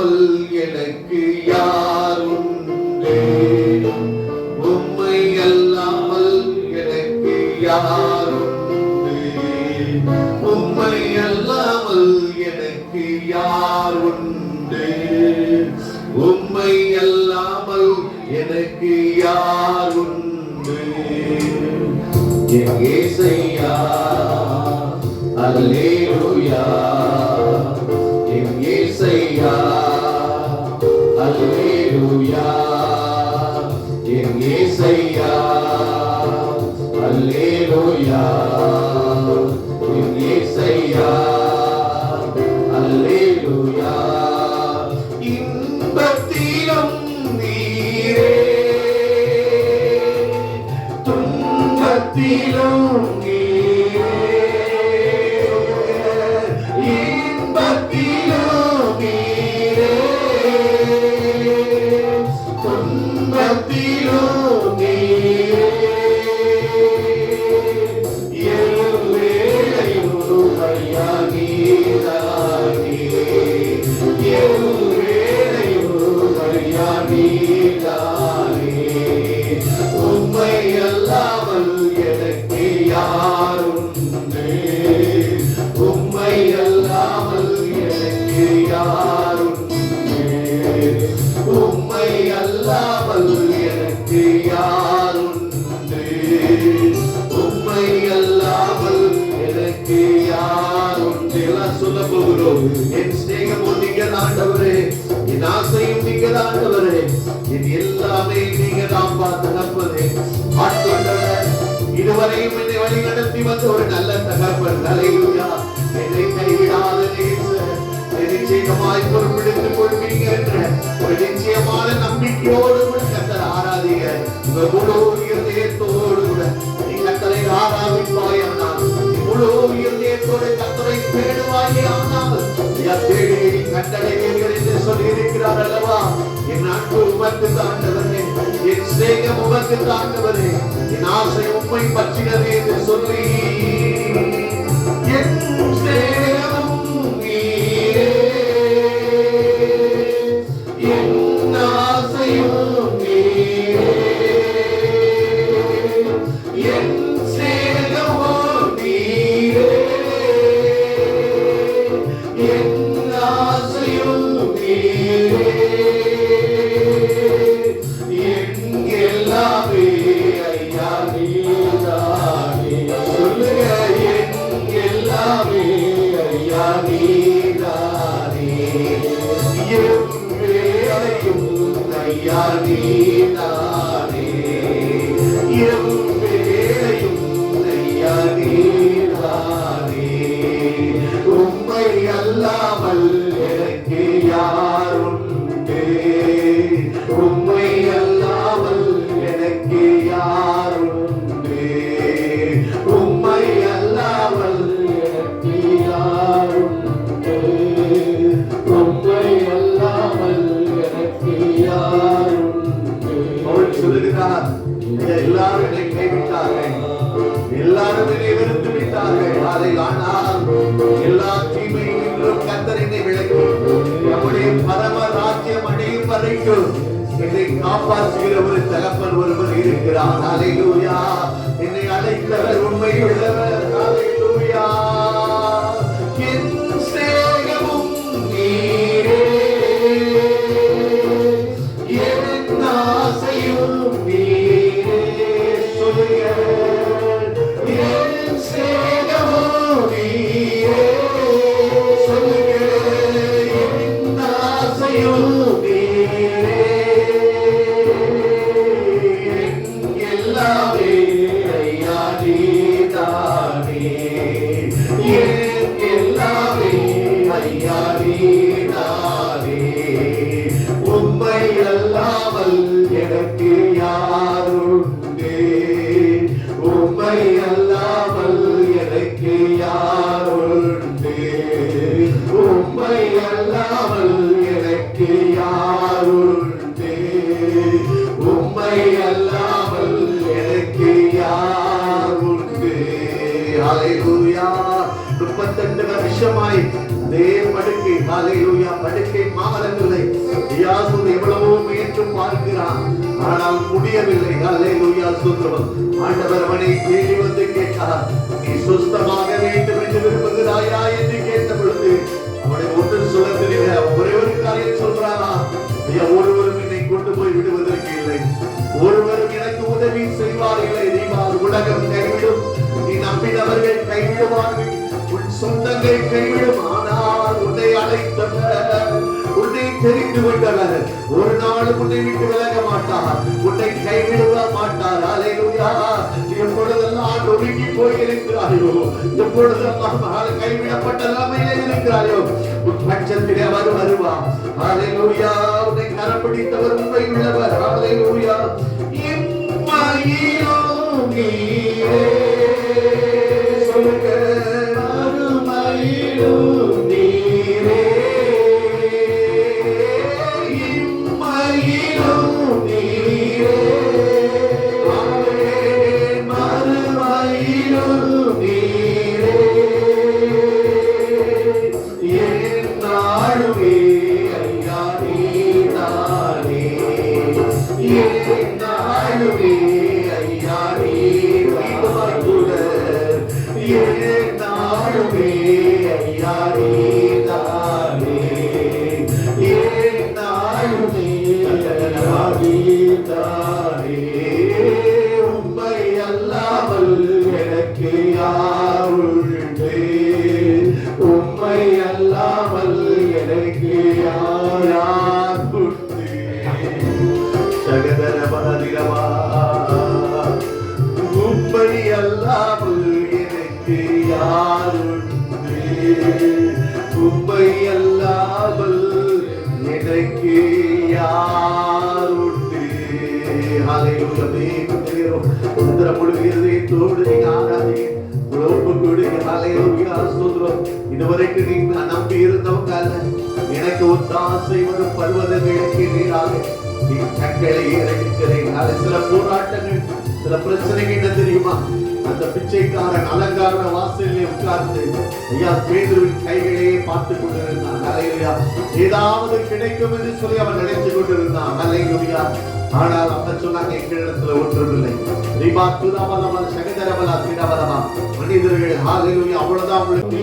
அல்லாமல் எனக்கு யார் உண்டு? உம்மை அல்லாமல் எனக்கு யார் உண்டு? உம்மை அல்லாமல் எனக்கு யார் உண்டு? உம்மை அல்லாமல் எனக்கு யார் உண்டு? என் இயேசையா அல்லேலூயா, என் இயேசையா அல்லேலூயா, என் இயேசையா அல்லேலூயா, என் இயேசையா அல்லேலூயா. இன்பத்திலும் நீரே, துன்பத்திலும் என் ஸ்நேகமும் நீங்கள் ஆண்டவரே, என் ஆசையும் நீங்கள் ஆண்டவரே, என் எல்லாமே நீங்க தான் தகப்பனே. ஆண்டவரே, இதுவரையும் என்னை வழி நடத்தி வந்த ஒரு நல்ல தகப்பன், அல்லேலூயா. என்னை கைவிடாத நேசர், நிச்சயமாய் பொறுப்பெடுத்துக் கொள்வீங்க என்ற ஒரு நிச்சயமான நம்பிக்கையோடு கூட கர்த்தரை ஆராதிங்க. உங்க முழு இதயத்தோடு கூட நீ கர்த்தரை ஆராதிப்பாயானால், முழு இதயத்தோடு கர்த்தரை தேடுவாயானால் தேடி கண்டடைவீர்கள் என்று சொல்லி இருக்கிறார் அல்லவா? என் அன்பு உமக்கு தாண்டவரே, என் ஸ்நேகம் உமக்கு தாண்டவரே, என் ஆசை உம்மை பற்றினது என்று சொல்லி என் ஸ்நேகமும் நீரே, என் ஆசையும் நீரே, என் ஸ்நேகமும் நீரே, என் ஆசையும் நீரே, என் எல்லாமே ஐயா நீதானே. சொல்லுங்க, என் எல்லாமே ஐயா நீதானே, என் வேலையும் ஐயா நீதானே, என் வேலையும் ஐயா நீதானே. உம்மை அல்லாமல் எனக்கு யார் உண்டு? உம்மை அல்லாமல் எனக்கு யார் உண்டு? உம்மை அல்லாமல் எனக்கு யார் உண்டு? உம்மை அல்லாமல் எனக்கு யார் உண்டு? அவள் சொல்லுகிறார், எல்லாரும் என்னை கைவிட்டார்கள், எல்லாரும் என்னை வெறுத்து விட்டார்கள். அதை ஆனால் எல்லா தீமையிலும் கர்த்தர் என்னை விலக்கி நம்முடைய பரம ராஜ்யம் அடையும் வரைக்கும் என்னை காப்பாற்றுகிற ஒரு தகப்பன் ஒருவர் இருக்கிறார். அல்லேலூயா. என்னை அழைத்தவர் உண்மை உள்ளவர். அல்லேலூயா. என் ஸ்நேகமும் நீரே, என் ஆசையும் நீரே. சொல்லுங்க, என் ஸ்நேகமும் நீரே. சொல்லுங்க, என் ஆசையும் நீரே, என் எல்லாமே ஐயா நீதானே, என் எல்லாமே ஐயா நீதானே. உம்மை அல்லாமல் எனக்கு யார் உண்டு? உம்மை அல்லாமல் எனக்கு யார் உண்டு? உம்மை அல்லாமல் எனக்கு யார் உண்டு? உம்மை அல்லாமல் எனக்கு யார் உண்டு? அல்லேலூயா. 32 வருஷமாய் அதே படுக்கை, அல்லேலூயா, படுக்கை மாமரங்களை வரைக்கும் பார்க்கிறான், ஆனால் முடியவில்லை. அல்லேலூயா, ஸ்தோத்திரம். ஆண்டவர் அவனை தேடி வந்து கேட்டார், நீ சுஸ்தமாக வேண்டும் என்று விரும்புகிறாயா என்று கேட்ட பொழுது அவனை ஒன்று சொல்ல தெரியல. ஒரே ஒரு காரியம் சொல்றானா, ஐயா, ஒருவரும் என்னை கொண்டு போய் விடுவதற்கு இல்லை, ஒருவரும் எனக்கு உதவி செய்வார் இல்லை. உலகம் கைவிடும், நீ நம்பினவர்கள் கைவிடுவார்கள், உன் சொந்தங்கள் கைவிடும், ஆனால் உன்னை அழைத்தவர், உன்னை தெரிந்து கொண்டவர் ஒரு நாள் உன்னை விட்டு விலக மாட்டார், உன்னை கைவிடுவ மாட்டார். அல்லேலூயா. எப்பொழுதெல்லாம் ஒதுங்கி போயிருக்கிறாயோ, எப்பொழுதெல்லாம் கைவிடப்பட்ட நிலைமையிலே இருக்கிறாயோ, உன் பட்சத்திலே அவர் வருவார். அல்லேலூயா. உன்னை கரப்பிடித்தவர் உண்மை உள்ளவர். அல்லேலூயா. இம்மையிலோ நீரே, சொல்லுங்க, மறுமையிலோ நீரே, இம்மையிலோ நீரே, மறுமையிலோ நீரே, என்னாலுமே ஐயா நீதானே, என்னாலுமே ஐயா நீதானே, என்னாலுமே ஐயா நீதானே, என்னாலுமே ஐயா நீதானே, உம்மை அல்லாமல் எனக்கு யாருண்டு, உம்மை அல்லாமல் எனக்கு யாருண்டு, சகதர பரதிரவா, உம்மை அல்லாமல் எனக்கு யாருண்டு, உம்மை அல்லாமல் எனக்கு யாருண்டு. ஹல்லேலூயா. தேவன் உந்தர முழுகிறது தோடு நீங்க ஆராதிங்க, ஒப்பு கொடுங்க. ஹல்லேலூயா, ஸ்தோத்திரம். இதுவரைக்கும் நீங்க நம்பி இருந்தவங்க அல்ல, எனக்கு ஒத்தாசை வரும் பர்வதங்களுக்கு நீராக நீ கண்களை இறங்குகிறேன். சில போராட்டங்கள், சில பிரச்சனைகள் என்ன தெரியுமா, அந்த பிச்சைக்காரன் அலங்கார வாசலிலே உட்கார்ந்து ஐயா பேதுருவின் கைகளையே பார்த்து கொண்டிருந்தான். அல்லேலூயா. ஏதாவது கிடைக்கும் என்று சொல்லி அவன் நினைத்து கொண்டிருந்தான். அல்லேலூயா. ஆனால் அப்ப சொன்னாங்க, எங்களிடத்துல ஒன்றுமில்லை. ரிபா துதாபலமா சகதரபலா திடபலமா மனிதர்கள். ஹல்லேலூயா. அவ்வளவுதான் உங்களுக்கு.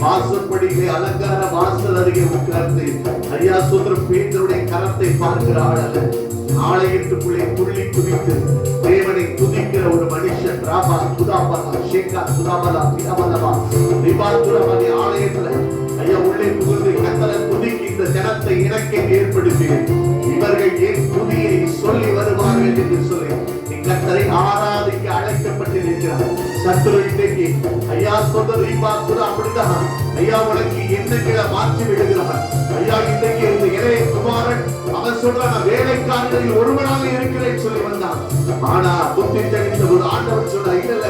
வாசற்படியிலே அலங்கார வாசல் அருகே உட்கார்ந்து ஐயா சுந்தரம் பேதுருடைய கரத்தை பார்க்கிறாள். ஆலயத்துக்குள்ளே துள்ளி குதித்து தேவனை துதிக்கிற ஒரு மனுஷன். ராபா துதாபலா ஷேகா துதாபலா பிதாபலா ரிபாதுரமதி ஆலயத்துல ஐயா உள்ளே புகுந்து கர்த்தரை துதிக்கு இந்த ஜனத்தை இணக்கி ஏற்படுத்தி இவர்கள் என் துதியை சொல்லி வருவார்கள் என்று சொல்லி கர்த்தரை ஆராதிக்க அழைக்கப்பட்டிருக்கிறார். சத்துரு இன்றைக்கு ஐயா சொந்த ரிபாதுரா அப்படிதான் ஐயா உனக்கு எண்ணங்களை மாற்றி விடுகிறார். ஐயா இன்றைக்கு இந்த இளைய குமாரன் அவன் சொல்றான், வேலைக்காரர்களில் ஒருவனாக இருக்கிறேன் சொல்லி வந்தான். ஆனா புத்தி தெளிந்த ஒரு ஆண்டவர் சொல்ல, இல்ல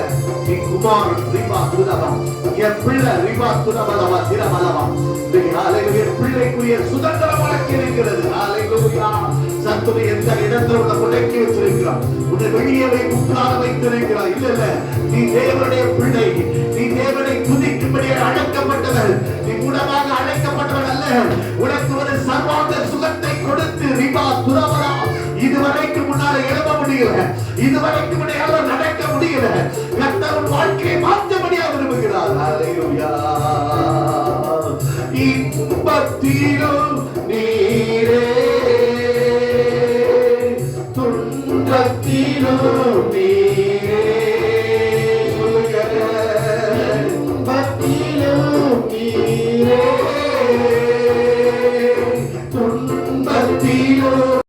நீ குமாரன் ரிபாதுரா, என் பிள்ளை ரிபாதுரா திரமலவா, என் பிள்ளைக்குரிய சுதந்திரம் உனக்கு இருக்கிறது. ஹல்லேலூயா. சத்துரு எந்த இடத்துல உன்னை முடக்கி வச்சிருக்கிறான், உன்னை வெளியே உட்கார வைத்திருக்கிறான். இல்ல இல்ல, நீ தேவனுடைய பிள்ளை, நீ தேவனை துதிக்கும்படி அழைக்கப்பட்டவன், நீ குணமாக அழைக்கப்பட்டவன் அல்ல. உனக்கு ஒரு சர்வாங்க சுகத்தை கொடுத்து ரிபா துரவரா இதுவரைக்கும் முன்னால எழுத முடியல. முடியல, இதுவரைக்கும் என்னால நடக்க முடியல, கர்த்தர் வாழ்க்கையை மாற்றபடியா விரும்புகிறார். ஹalleluya. இன்பத்தில்